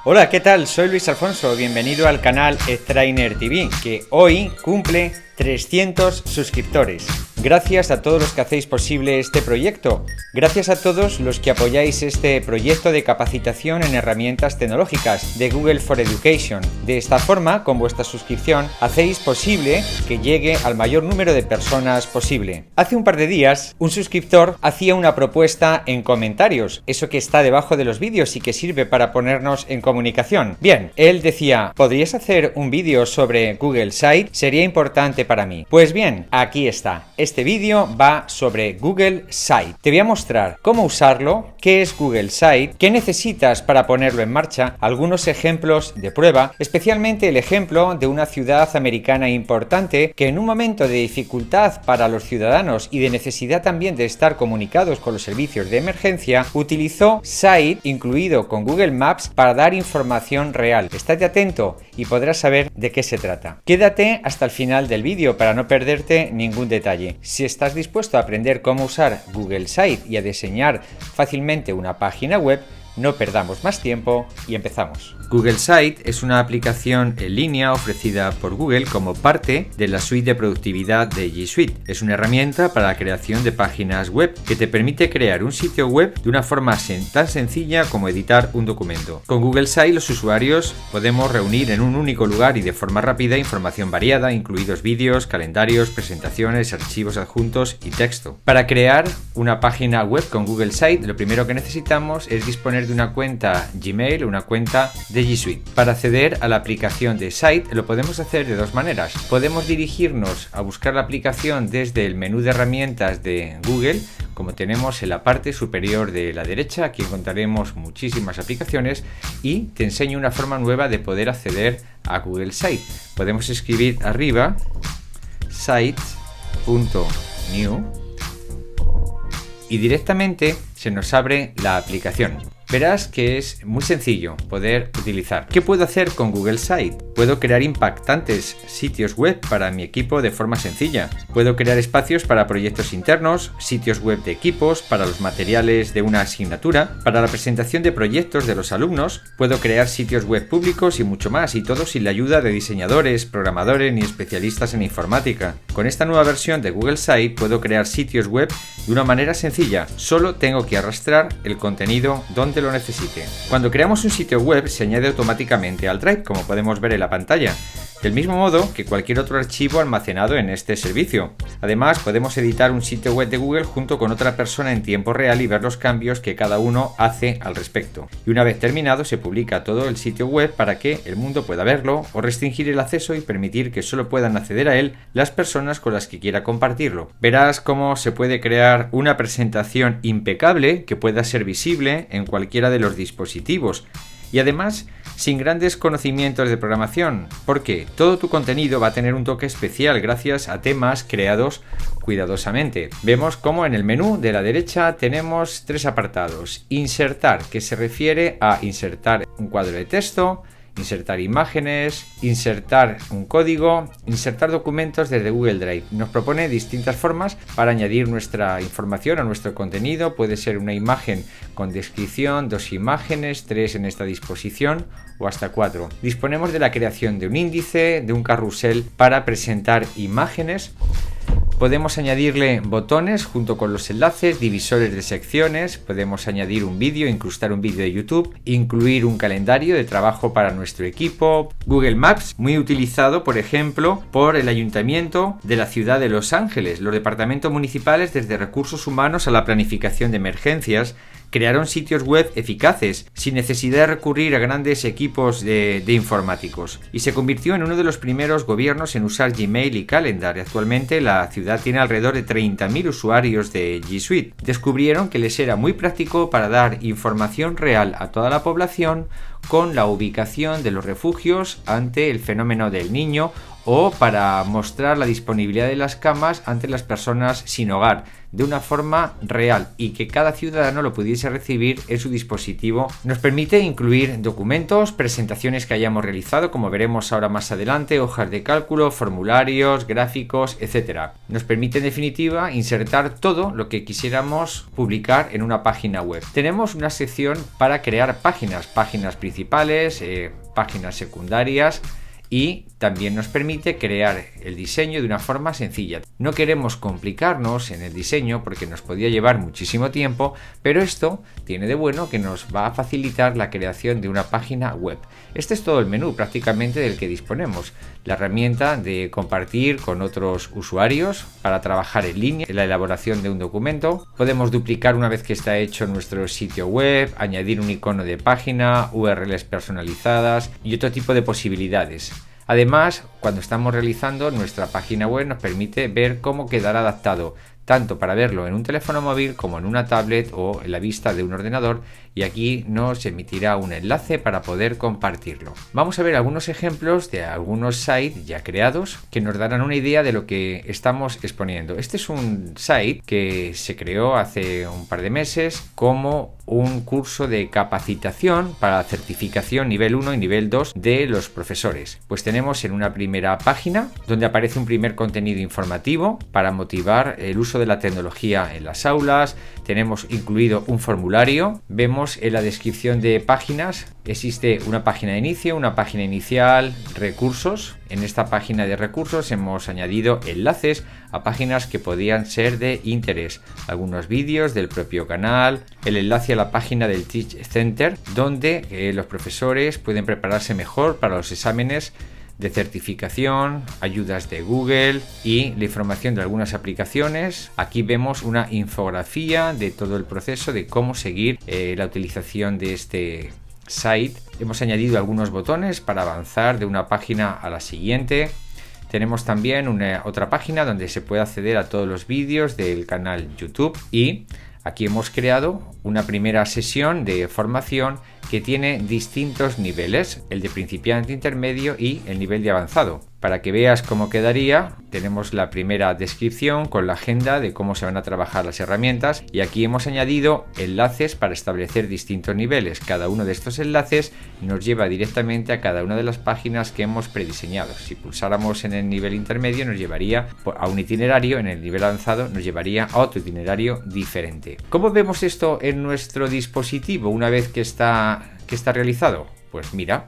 Hola, ¿qué tal? Soy Luis Alfonso, bienvenido al canal Strainer TV, que hoy cumple 300 suscriptores. Gracias a todos los que hacéis posible este proyecto. Gracias a todos los que apoyáis este proyecto de capacitación en herramientas tecnológicas de Google for Education. De esta forma, con vuestra suscripción, hacéis posible que llegue al mayor número de personas posible. Hace un par de días, un suscriptor hacía una propuesta en comentarios, eso que está debajo de los vídeos y que sirve para ponernos en comunicación. Bien, él decía, ¿podrías hacer un vídeo sobre Google Site? Sería importante para mí. Pues bien, aquí está. Este vídeo va sobre Google Site. Te voy a mostrar cómo usarlo, qué es Google Site, qué necesitas para ponerlo en marcha, algunos ejemplos de prueba, especialmente el ejemplo de una ciudad americana importante que en un momento de dificultad para los ciudadanos y de necesidad también de estar comunicados con los servicios de emergencia, utilizó Site incluido con Google Maps para dar información real. Estate atento y podrás saber de qué se trata. Quédate hasta el final del vídeo para no perderte ningún detalle. Si estás dispuesto a aprender cómo usar Google Site y a diseñar fácilmente una página web, no perdamos más tiempo y empezamos. Google Site es una aplicación en línea ofrecida por Google como parte de la suite de productividad de G Suite. Es una herramienta para la creación de páginas web que te permite crear un sitio web de una forma tan sencilla como editar un documento. Con Google Site los usuarios podemos reunir en un único lugar y de forma rápida información variada, incluidos vídeos, calendarios, presentaciones, archivos adjuntos y texto. Para crear una página web con Google Site, lo primero que necesitamos es disponer de una cuenta Gmail o una cuenta de G Suite. Para acceder a la aplicación de Site lo podemos hacer de dos maneras. Podemos dirigirnos a buscar la aplicación desde el menú de herramientas de Google, como tenemos en la parte superior de la derecha. Aquí encontraremos muchísimas aplicaciones y te enseño una forma nueva de poder acceder a Google Site. Podemos escribir arriba site.new y directamente se nos abre la aplicación. Verás que es muy sencillo poder utilizar. ¿Qué puedo hacer con Google Site? Puedo crear impactantes sitios web para mi equipo de forma sencilla. Puedo crear espacios para proyectos internos, sitios web de equipos, para los materiales de una asignatura, para la presentación de proyectos de los alumnos. Puedo crear sitios web públicos y mucho más, y todo sin la ayuda de diseñadores, programadores ni especialistas en informática. Con esta nueva versión de Google Site puedo crear sitios web de una manera sencilla. Solo tengo que arrastrar el contenido donde lo necesite. Cuando creamos un sitio web se añade automáticamente al Drive, como podemos ver en la pantalla, del mismo modo que cualquier otro archivo almacenado en este servicio. Además, podemos editar un sitio web de Google junto con otra persona en tiempo real y ver los cambios que cada uno hace al respecto. Y una vez terminado, se publica todo el sitio web para que el mundo pueda verlo o restringir el acceso y permitir que solo puedan acceder a él las personas con las que quiera compartirlo. Verás cómo se puede crear una presentación impecable que pueda ser visible en cualquiera de los dispositivos. Y además, sin grandes conocimientos de programación, porque todo tu contenido va a tener un toque especial gracias a temas creados cuidadosamente. Vemos cómo en el menú de la derecha tenemos tres apartados. Insertar, que se refiere a insertar un cuadro de texto, insertar imágenes, insertar un código, insertar documentos desde Google Drive. Nos propone distintas formas para añadir nuestra información a nuestro contenido. Puede ser una imagen con descripción, 2 imágenes, 3 en esta disposición o hasta 4. Disponemos de la creación de un índice, de un carrusel para presentar imágenes. Podemos añadirle botones junto con los enlaces, divisores de secciones, podemos añadir un vídeo, incrustar un vídeo de YouTube, incluir un calendario de trabajo para nuestro equipo. Google Maps, muy utilizado, por ejemplo, por el Ayuntamiento de la ciudad de Los Ángeles, los departamentos municipales, desde recursos humanos a la planificación de emergencias. Crearon sitios web eficaces, sin necesidad de recurrir a grandes equipos de informáticos. Y se convirtió en uno de los primeros gobiernos en usar Gmail y Calendar. Actualmente la ciudad tiene alrededor de 30.000 usuarios de G Suite. Descubrieron que les era muy práctico para dar información real a toda la población con la ubicación de los refugios ante el fenómeno del Niño o para mostrar la disponibilidad de las camas ante las personas sin hogar de una forma real y que cada ciudadano lo pudiese recibir en su dispositivo. Nos permite incluir documentos, presentaciones que hayamos realizado, como veremos ahora más adelante, hojas de cálculo, formularios, gráficos, etc. Nos permite en definitiva insertar todo lo que quisiéramos publicar en una página web. Tenemos una sección para crear páginas principales, páginas secundarias, y también nos permite crear el diseño de una forma sencilla. No queremos complicarnos en el diseño porque nos podría llevar muchísimo tiempo, pero esto tiene de bueno que nos va a facilitar la creación de una página web. Este es todo el menú prácticamente del que disponemos. La herramienta de compartir con otros usuarios para trabajar en línea en la elaboración de un documento. Podemos duplicar una vez que está hecho nuestro sitio web, añadir un icono de página, URLs personalizadas y otro tipo de posibilidades. Además, cuando estamos realizando nuestra página web nos permite ver cómo quedará adaptado, tanto para verlo en un teléfono móvil como en una tablet o en la vista de un ordenador, y aquí nos emitirá un enlace para poder compartirlo. Vamos a ver algunos ejemplos de algunos sites ya creados que nos darán una idea de lo que estamos exponiendo. Este es un site que se creó hace un par de meses como un curso de capacitación para la certificación nivel 1 y nivel 2 de los profesores. Pues tenemos en una primera página donde aparece un primer contenido informativo para motivar el uso de la tecnología en las aulas. Tenemos incluido un formulario. Vemos en la descripción de páginas existe una página de inicio, una página inicial, recursos. En esta página de recursos hemos añadido enlaces a páginas que podían ser de interés, algunos vídeos del propio canal, el enlace a la página del Teach Center donde los profesores pueden prepararse mejor para los exámenes de certificación, ayudas de Google y la información de algunas aplicaciones. Aquí vemos una infografía de todo el proceso de cómo seguir la utilización de este site. Hemos añadido algunos botones para avanzar de una página a la siguiente. Tenemos también otra página donde se puede acceder a todos los vídeos del canal YouTube, y aquí hemos creado una primera sesión de formación que tiene distintos niveles, el de principiante, intermedio y el nivel de avanzado. Para que veas cómo quedaría, tenemos la primera descripción con la agenda de cómo se van a trabajar las herramientas, y aquí hemos añadido enlaces para establecer distintos niveles. Cada uno de estos enlaces nos lleva directamente a cada una de las páginas que hemos prediseñado. Si pulsáramos en el nivel intermedio nos llevaría a un itinerario, en el nivel avanzado nos llevaría a otro itinerario diferente. ¿Cómo vemos esto en nuestro dispositivo una vez que está realizado? Pues mira,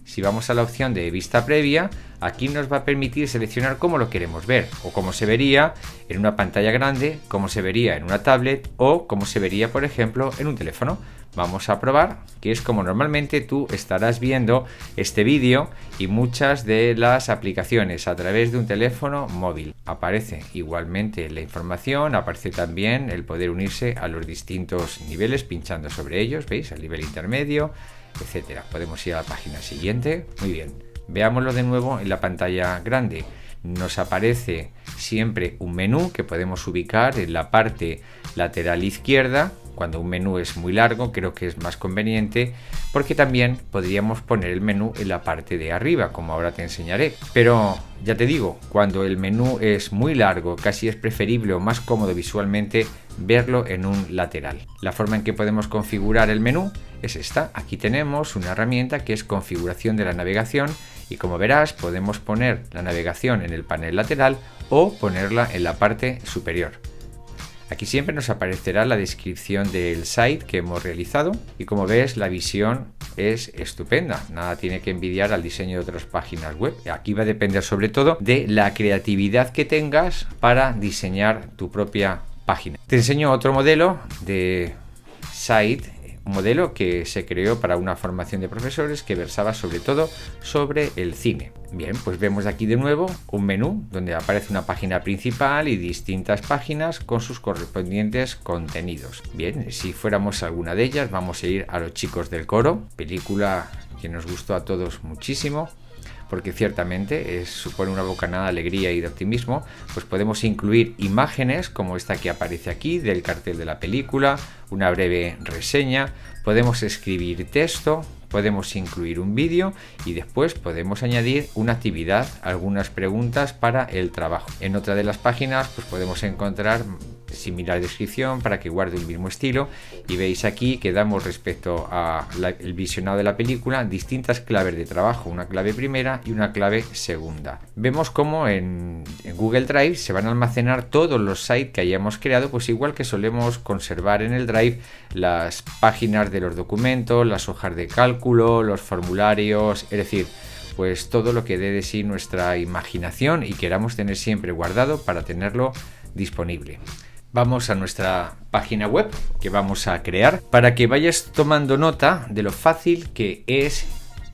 si vamos a la opción de vista previa, aquí nos va a permitir seleccionar cómo lo queremos ver, o cómo se vería en una pantalla grande, cómo se vería en una tablet o cómo se vería, por ejemplo, en un teléfono. Vamos a probar, que es como normalmente tú estarás viendo este vídeo y muchas de las aplicaciones a través de un teléfono móvil. Aparece igualmente la información, aparece también el poder unirse a los distintos niveles pinchando sobre ellos, ¿veis? El nivel intermedio, etcétera. Podemos ir a la página siguiente. Muy bien, veámoslo de nuevo en la pantalla grande. Nos aparece siempre un menú que podemos ubicar en la parte lateral izquierda. Cuando un menú es muy largo, creo que es más conveniente, porque también podríamos poner el menú en la parte de arriba, como ahora te enseñaré. Pero ya te digo, cuando el menú es muy largo, casi es preferible o más cómodo visualmente verlo en un lateral. La forma en que podemos configurar el menú es esta. Aquí tenemos una herramienta que es configuración de la navegación, y como verás podemos poner la navegación en el panel lateral o ponerla en la parte superior. Aquí siempre nos aparecerá la descripción del site que hemos realizado, y como ves la visión es estupenda, nada tiene que envidiar al diseño de otras páginas web. Aquí va a depender sobre todo de la creatividad que tengas para diseñar tu propia página. Te enseño otro modelo de site, un modelo que se creó para una formación de profesores que versaba sobre todo sobre el cine. Bien, pues vemos aquí de nuevo un menú donde aparece una página principal y distintas páginas con sus correspondientes contenidos. Bien, si fuéramos a alguna de ellas, vamos a ir a Los chicos del coro, película que nos gustó a todos muchísimo, porque ciertamente supone una bocanada de alegría y de optimismo. Pues podemos incluir imágenes como esta que aparece aquí del cartel de la película, una breve reseña, podemos escribir texto, podemos incluir un vídeo y después podemos añadir una actividad, algunas preguntas para el trabajo. En otra de las páginas pues podemos encontrar similar descripción para que guarde el mismo estilo, y veis aquí que damos respecto al visionado de la película distintas claves de trabajo, una clave primera y una clave segunda. Vemos como en Google Drive se van a almacenar todos los sites que hayamos creado, pues igual que solemos conservar en el Drive las páginas de los documentos, las hojas de cálculo, los formularios, es decir, pues todo lo que dé de sí nuestra imaginación y queramos tener siempre guardado para tenerlo disponible. Vamos a nuestra página web que vamos a crear para que vayas tomando nota de lo fácil que es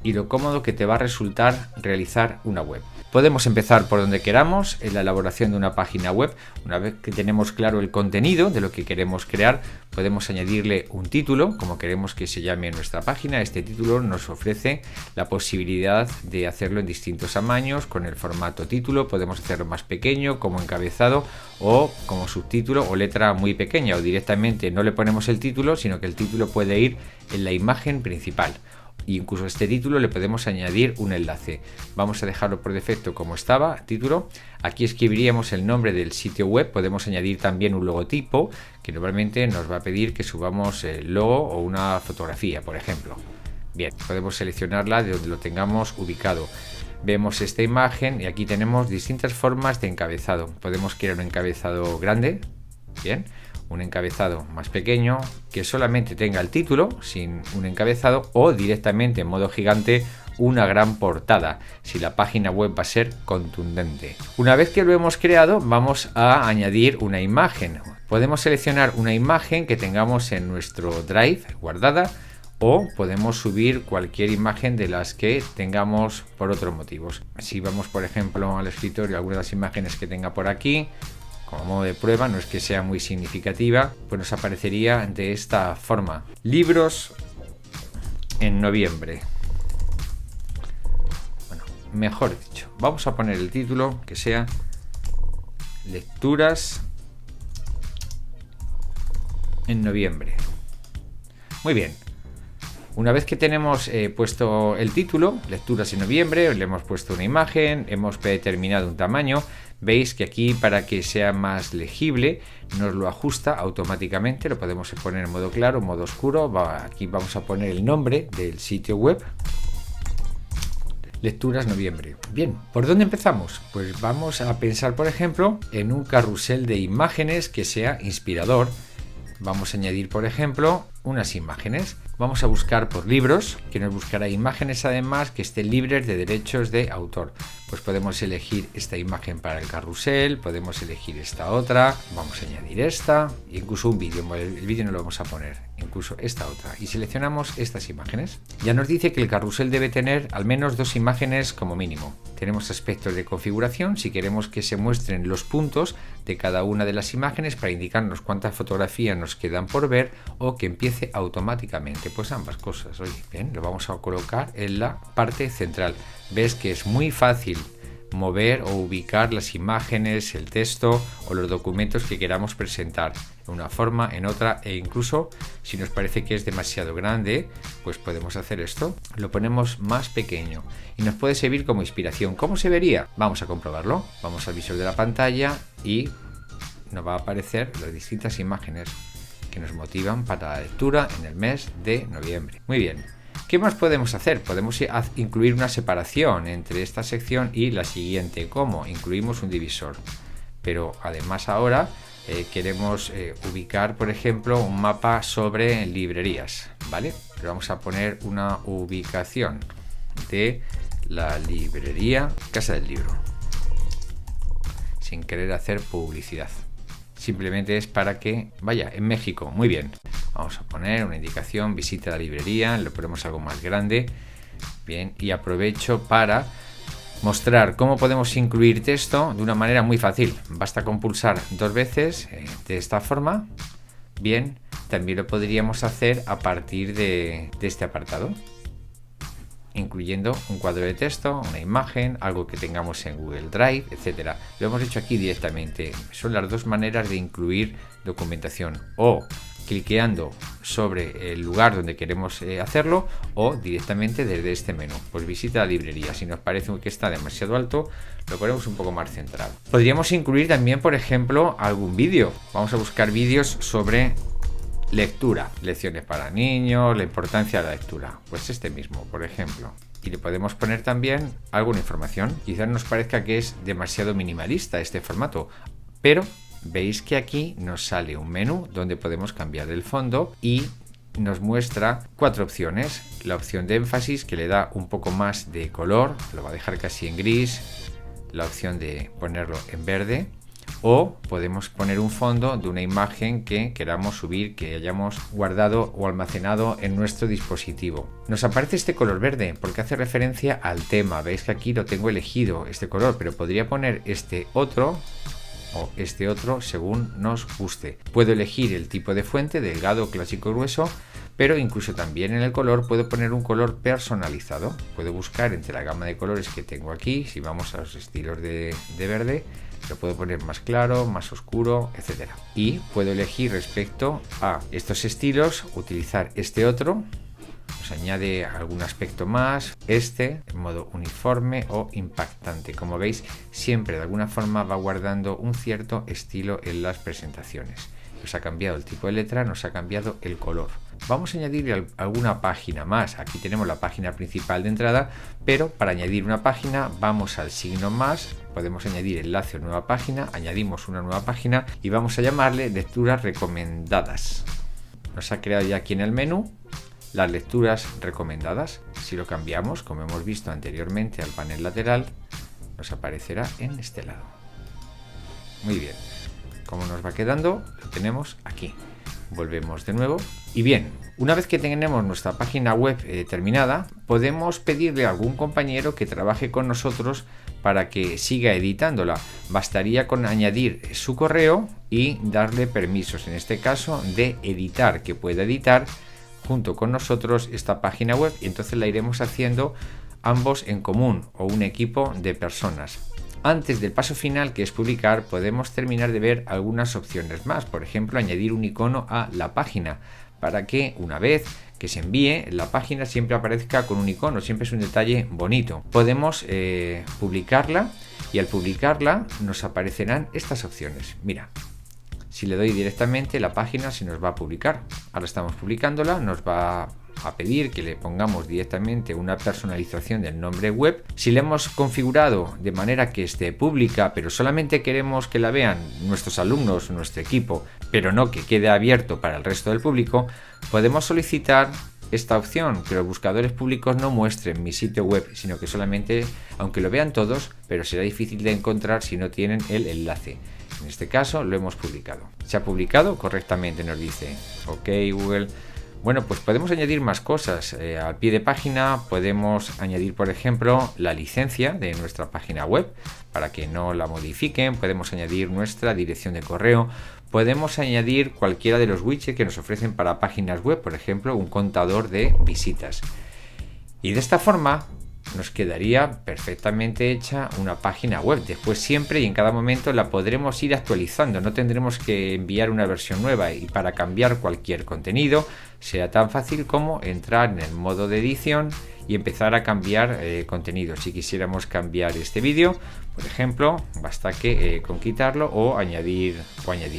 y lo cómodo que te va a resultar realizar una web. Podemos empezar por donde queramos en la elaboración de una página web. Una vez que tenemos claro el contenido de lo que queremos crear, podemos añadirle un título, como queremos que se llame nuestra página. Este título nos ofrece la posibilidad de hacerlo en distintos tamaños, con el formato título. Podemos hacerlo más pequeño, como encabezado, o como subtítulo o letra muy pequeña, o directamente no le ponemos el título, sino que el título puede ir en la imagen principal. Incluso a este título le podemos añadir un enlace. Vamos a dejarlo por defecto como estaba, título. Aquí escribiríamos el nombre del sitio web. Podemos añadir también un logotipo, que normalmente nos va a pedir que subamos el logo o una fotografía, por ejemplo. Bien, podemos seleccionarla de donde lo tengamos ubicado. Vemos esta imagen y aquí tenemos distintas formas de encabezado. Podemos crear un encabezado grande, bien, un encabezado más pequeño que solamente tenga el título sin un encabezado, o directamente en modo gigante una gran portada si la página web va a ser contundente. Una vez que lo hemos creado, vamos a añadir una imagen. Podemos seleccionar una imagen que tengamos en nuestro Drive guardada, o podemos subir cualquier imagen de las que tengamos por otros motivos. Si vamos, por ejemplo, al escritorio, algunas de las imágenes que tenga por aquí como modo de prueba, no es que sea muy significativa, pues nos aparecería de esta forma: libros en noviembre. Bueno, mejor dicho, vamos a poner el título que sea lecturas en noviembre. Muy bien. Una vez que tenemos puesto el título, lecturas en noviembre, le hemos puesto una imagen, hemos determinado un tamaño. Veis que aquí, para que sea más legible, nos lo ajusta automáticamente. Lo podemos poner en modo claro, modo oscuro. Aquí vamos a poner el nombre del sitio web: lecturas noviembre. Bien, ¿por dónde empezamos? Pues vamos a pensar, por ejemplo, en un carrusel de imágenes que sea inspirador. Vamos a añadir, por ejemplo, unas imágenes. Vamos a buscar por libros, que nos buscará imágenes además que estén libres de derechos de autor. Pues podemos elegir esta imagen para el carrusel, podemos elegir esta otra, vamos a añadir esta, incluso un vídeo. El vídeo no lo vamos a poner, incluso esta otra. Y seleccionamos estas imágenes. Ya nos dice que el carrusel debe tener al menos 2 imágenes como mínimo. Tenemos aspectos de configuración, si queremos que se muestren los puntos de cada una de las imágenes para indicarnos cuántas fotografías nos quedan por ver, o que empiece automáticamente. Pues ambas cosas. Oye, bien, lo vamos a colocar en la parte central. Ves que es muy fácil mover o ubicar las imágenes, el texto o los documentos que queramos presentar en una forma, en otra, e incluso si nos parece que es demasiado grande, pues podemos hacer esto, lo ponemos más pequeño y nos puede servir como inspiración. ¿Cómo se vería? Vamos a comprobarlo. Vamos al visor de la pantalla y nos va a aparecer las distintas imágenes que nos motivan para la lectura en el mes de noviembre. Muy bien. ¿Qué más podemos hacer? Podemos incluir una separación entre esta sección y la siguiente. ¿Cómo? Incluimos un divisor. Pero además ahora queremos ubicar, por ejemplo, un mapa sobre librerías, ¿vale? Pero vamos a poner una ubicación de la librería Casa del Libro, sin querer hacer publicidad. Simplemente es para que vaya en México. Muy bien. Vamos a poner una indicación: visita la librería. Le ponemos algo más grande. Bien, y aprovecho para mostrar cómo podemos incluir texto de una manera muy fácil. Basta con pulsar 2 veces de esta forma. Bien, también lo podríamos hacer a partir de este apartado, incluyendo un cuadro de texto, una imagen, algo que tengamos en Google Drive, etcétera. Lo hemos hecho aquí directamente. Son las 2 maneras de incluir documentación: o cliqueando sobre el lugar donde queremos hacerlo o directamente desde este menú. Pues visita la librería. Si nos parece que está demasiado alto, lo ponemos un poco más centrado. Podríamos incluir también, por ejemplo, algún vídeo. Vamos a buscar vídeos sobre lectura, lecciones para niños, la importancia de la lectura. Pues este mismo, por ejemplo. Y le podemos poner también alguna información. Quizás nos parezca que es demasiado minimalista este formato, pero veis que aquí nos sale un menú donde podemos cambiar el fondo y nos muestra 4 opciones. La opción de énfasis, que le da un poco más de color, lo va a dejar casi en gris. La opción de ponerlo en verde, o podemos poner un fondo de una imagen que queramos subir, que hayamos guardado o almacenado en nuestro dispositivo. Nos aparece este color verde porque hace referencia al tema. Veis que aquí lo tengo elegido, este color, pero podría poner este otro o este otro según nos guste. Puedo elegir el tipo de fuente, delgado, clásico, grueso, pero incluso también en el color puedo poner un color personalizado. Puedo buscar entre la gama de colores que tengo aquí. Si vamos a los estilos de verde, lo puedo poner más claro, más oscuro, etc. Y puedo elegir respecto a estos estilos, utilizar este otro. Nos añade algún aspecto más, en modo uniforme o impactante. Como veis, siempre de alguna forma va guardando un cierto estilo en las presentaciones. Nos ha cambiado el tipo de letra, nos ha cambiado el color. Vamos a añadir alguna página más. Aquí tenemos la página principal de entrada, pero para añadir una página vamos al signo más, podemos añadir enlace o nueva página, añadimos una nueva página y vamos a llamarle lecturas recomendadas. Nos ha creado ya aquí en el menú las lecturas recomendadas. Si lo cambiamos, como hemos visto anteriormente, al panel lateral, nos aparecerá en este lado. Muy bien. Como nos va quedando, lo tenemos aquí. Volvemos de nuevo. Y bien, una vez que tenemos nuestra página web terminada, podemos pedirle a algún compañero que trabaje con nosotros para que siga editándola. Bastaría con añadir su correo y darle permisos, en este caso de editar, que pueda editar junto con nosotros esta página web, y entonces la iremos haciendo ambos en común o un equipo de personas. Antes del paso final, que es publicar, podemos terminar de ver algunas opciones más. Por ejemplo, añadir un icono a la página para que una vez que se envíe, la página siempre aparezca con un icono. Siempre es un detalle bonito. Podemos publicarla, y al publicarla nos aparecerán estas opciones. Mira, si le doy directamente, la página se nos va a publicar. Ahora estamos publicándola, nos va a pedir que le pongamos directamente una personalización del nombre web. Si le hemos configurado de manera que esté pública, pero solamente queremos que la vean nuestros alumnos, nuestro equipo, pero no que quede abierto para el resto del público, podemos solicitar esta opción, que los buscadores públicos no muestren mi sitio web, sino que solamente, aunque lo vean todos, pero será difícil de encontrar si no tienen el enlace. En este caso lo hemos publicado. Se ha publicado correctamente, nos dice. Ok, Google. Bueno, pues podemos añadir más cosas. Al pie de página podemos añadir, por ejemplo, la licencia de nuestra página web para que no la modifiquen. Podemos añadir nuestra dirección de correo. Podemos añadir cualquiera de los widgets que nos ofrecen para páginas web, por ejemplo, un contador de visitas. Y de esta forma nos quedaría perfectamente hecha una página web. Después, siempre y en cada momento, la podremos ir actualizando. No tendremos que enviar una versión nueva, y para cambiar cualquier contenido será tan fácil como entrar en el modo de edición y empezar a cambiar contenido. Si quisiéramos cambiar este vídeo, por ejemplo, basta que con quitarlo o añadir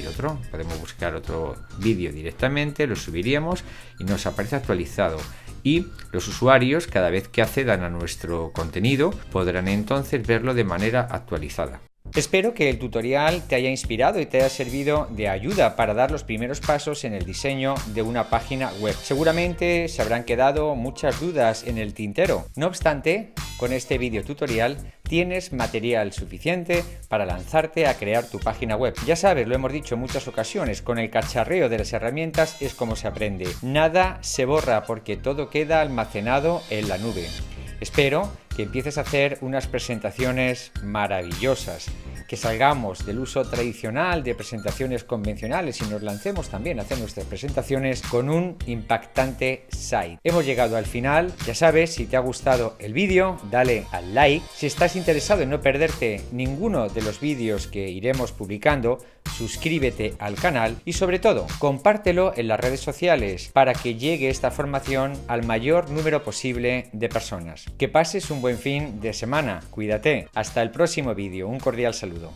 otro. Podemos buscar otro vídeo directamente, lo subiríamos y nos aparece actualizado. Y los usuarios, cada vez que accedan a nuestro contenido, podrán entonces verlo de manera actualizada. Espero que el tutorial te haya inspirado y te haya servido de ayuda para dar los primeros pasos en el diseño de una página web. Seguramente se habrán quedado muchas dudas en el tintero. No obstante, con este video tutorial tienes material suficiente para lanzarte a crear tu página web. Ya sabes, lo hemos dicho en muchas ocasiones, con el cacharreo de las herramientas es como se aprende. Nada se borra porque todo queda almacenado en la nube. Espero que empieces a hacer unas presentaciones maravillosas. que salgamos del uso tradicional de presentaciones convencionales y nos lancemos también a hacer nuestras presentaciones con un impactante site. Hemos llegado al final. Ya sabes, si te ha gustado el vídeo, dale al like. Si estás interesado en no perderte ninguno de los vídeos que iremos publicando, suscríbete al canal y sobre todo compártelo en las redes sociales para que llegue esta formación al mayor número posible de personas. Que pases un buen fin de semana, cuídate, hasta el próximo vídeo, un cordial saludo.